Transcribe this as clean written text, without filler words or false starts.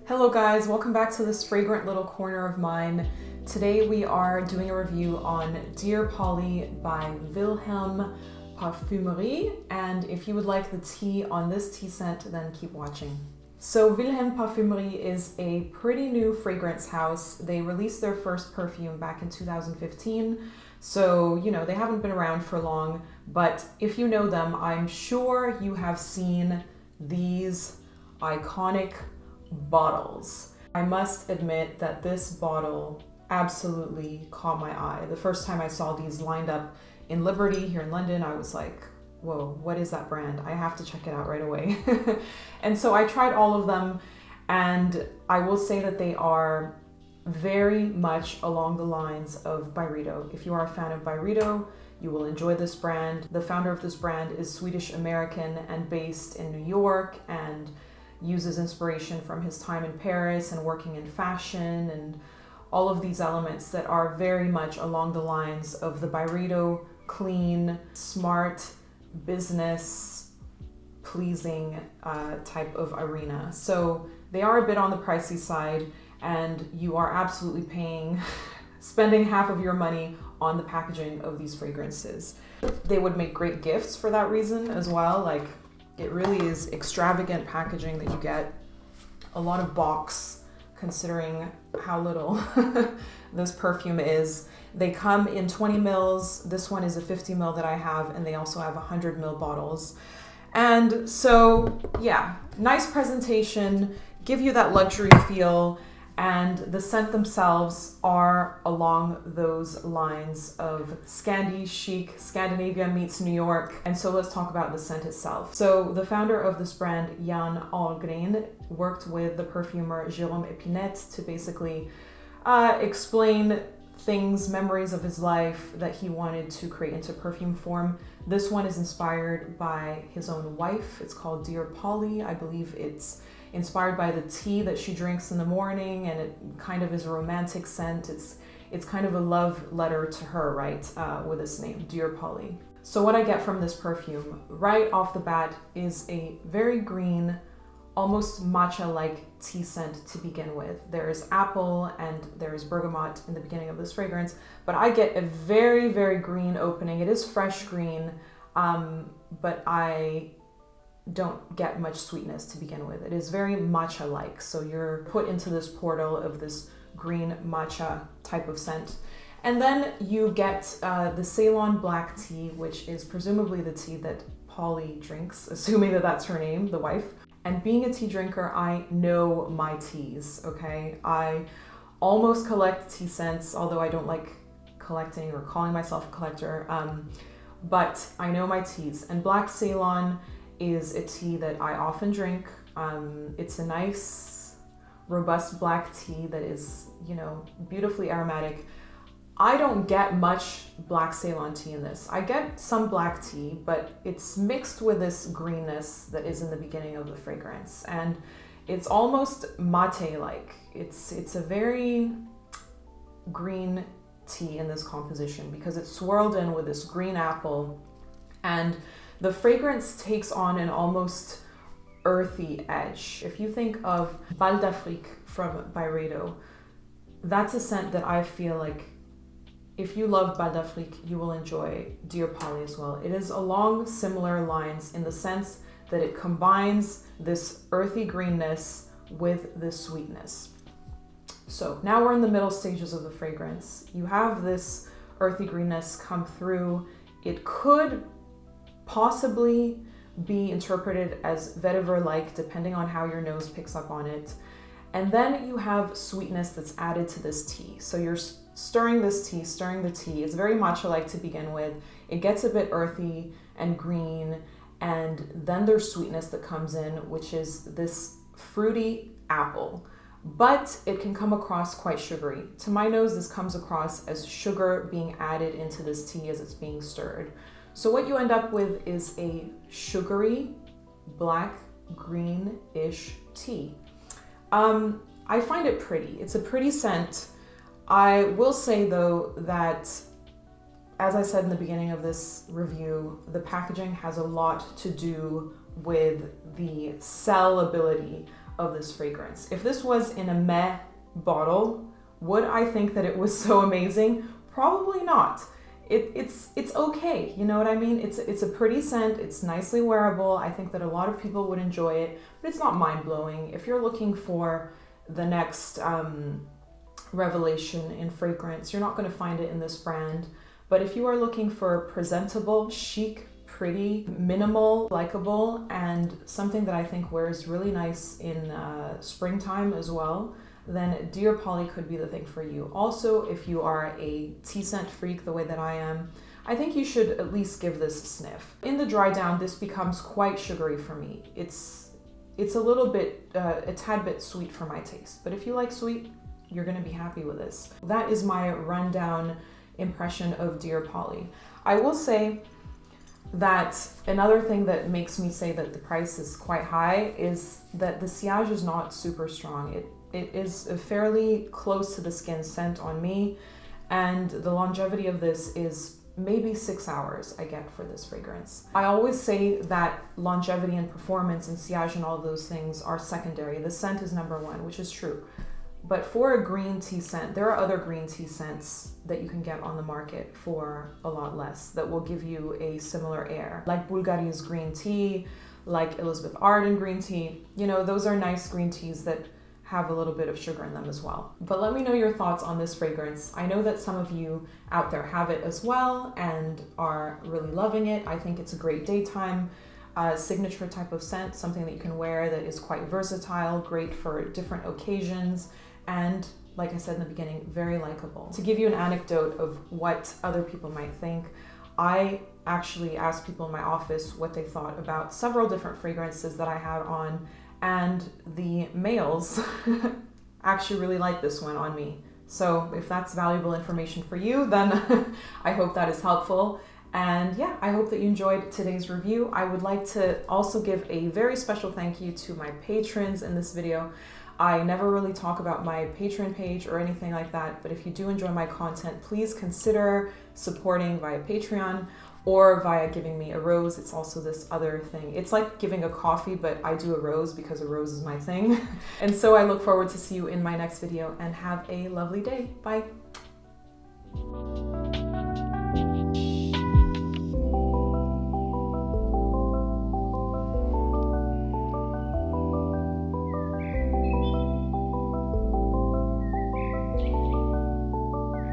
Hello guys, welcome back to this fragrant little corner of mine. Today we are doing a review on Dear Polly by Vilhelm Parfumerie, and if you would like the tea on this tea scent, then keep watching. So Vilhelm Parfumerie is a pretty new fragrance house. They released their first perfume back in 2015, so they haven't been around for long, but if you know them, I'm sure you have seen these iconic bottles. I must admit that this bottle absolutely caught my eye. The first time I saw these lined up in Liberty here in London, I was like, whoa, what is that brand? I have to check it out right away. And so I tried all of them, and I will say that they are very much along the lines of Byredo. If you are a fan of Byredo, you will enjoy this brand. The founder of this brand is Swedish American and based in New York, and uses inspiration from his time in Paris and working in fashion and all of these elements that are very much along the lines of the Byredo clean, smart, business, pleasing type of arena. So they are a bit on the pricey side, and you are absolutely spending half of your money on the packaging of these fragrances. They would make great gifts for that reason as well. Like, it really is extravagant packaging that you get. A lot of box, considering how little this perfume is. They come in 20 mils. This one is a 50 mil that I have, and they also have 100 mil bottles. And so, yeah, nice presentation, give you that luxury feel, and the scent themselves are along those lines of Scandi chic. Scandinavia meets New York. And so let's talk about the scent itself. So the founder of this brand, Jan Ahlgren, worked with the perfumer Jérôme Epinette to basically explain things, memories of his life that he wanted to create into perfume form. This one is inspired by his own wife. It's called Dear Polly. I believe it's inspired by the tea that she drinks in the morning, and it kind of is a romantic scent. It's kind of a love letter to her, right, with this name, Dear Polly. So what I get from this perfume right off the bat is a very green, almost matcha-like tea scent to begin with. There's apple and there's bergamot in the beginning of this fragrance, but I get a very, very green opening. It is fresh green, but I don't get much sweetness to begin with. It is very matcha-like, so you're put into this portal of this green matcha type of scent. And then you get the Ceylon black tea, which is presumably the tea that Polly drinks, assuming that that's her name, the wife. And being a tea drinker, I know my teas, okay? I almost collect tea scents, although I don't like collecting or calling myself a collector, but I know my teas. And black Ceylon is a tea that I often drink. It's a nice, robust black tea that is, beautifully aromatic. I don't get much black Ceylon tea in this. I get some black tea, but it's mixed with this greenness that is in the beginning of the fragrance. And it's almost mate-like. It's a very green tea in this composition because it's swirled in with this green apple, and the fragrance takes on an almost earthy edge. If you think of Bvlgari from Byredo, that's a scent that I feel like if you love Bvlgari, you will enjoy Dear Polly as well. It is along similar lines in the sense that it combines this earthy greenness with this sweetness. So now we're in the middle stages of the fragrance. You have this earthy greenness come through. It could possibly be interpreted as vetiver-like, depending on how your nose picks up on it. And then you have sweetness that's added to this tea. So you're stirring the tea. It's very matcha-like to begin with. It gets a bit earthy and green, and then there's sweetness that comes in, which is this fruity apple. But it can come across quite sugary. To my nose, this comes across as sugar being added into this tea as it's being stirred. So what you end up with is a sugary, black, greenish tea. I find it pretty. It's a pretty scent. I will say though that, as I said in the beginning of this review, the packaging has a lot to do with the sellability of this fragrance. If this was in a meh bottle, would I think that it was so amazing? Probably not. It's okay, you know what I mean? It's a pretty scent, it's nicely wearable. I think that a lot of people would enjoy it, but it's not mind-blowing. If you're looking for the next revelation in fragrance, you're not going to find it in this brand. But if you are looking for presentable, chic, pretty, minimal, likable, and something that I think wears really nice in springtime as well, then Dear Polly could be the thing for you. Also, if you are a tea scent freak the way that I am, I think you should at least give this a sniff. In the dry down, this becomes quite sugary for me. It's a little bit, a tad bit sweet for my taste, but if you like sweet, you're gonna be happy with this. That is my rundown impression of Dear Polly. I will say that another thing that makes me say that the price is quite high is that the sillage is not super strong. It is a fairly close to the skin scent on me, and the longevity of this is maybe 6 hours I get for this fragrance. I always say that longevity and performance and sillage and all those things are secondary. The scent is number one, which is true. But for a green tea scent, there are other green tea scents that you can get on the market for a lot less that will give you a similar air. Like Bvlgari's green tea, like Elizabeth Arden green tea. You know, those are nice green teas that have a little bit of sugar in them as well. But let me know your thoughts on this fragrance. I know that some of you out there have it as well and are really loving it. I think it's a great daytime signature type of scent, something that you can wear that is quite versatile, great for different occasions, and like I said in the beginning, very likable. To give you an anecdote of what other people might think, I actually asked people in my office what they thought about several different fragrances that I had on, and the males actually really like this one on me. So if that's valuable information for you, then I hope that is helpful. And yeah, I hope that you enjoyed today's review. I would like to also give a very special thank you to my patrons in this video. I never really talk about my Patreon page or anything like that, but if you do enjoy my content, please consider supporting via Patreon or via giving me a rose. It's also this other thing. It's like giving a coffee, but I do a rose because a rose is my thing. And so I look forward to see you in my next video, and have a lovely day. Bye.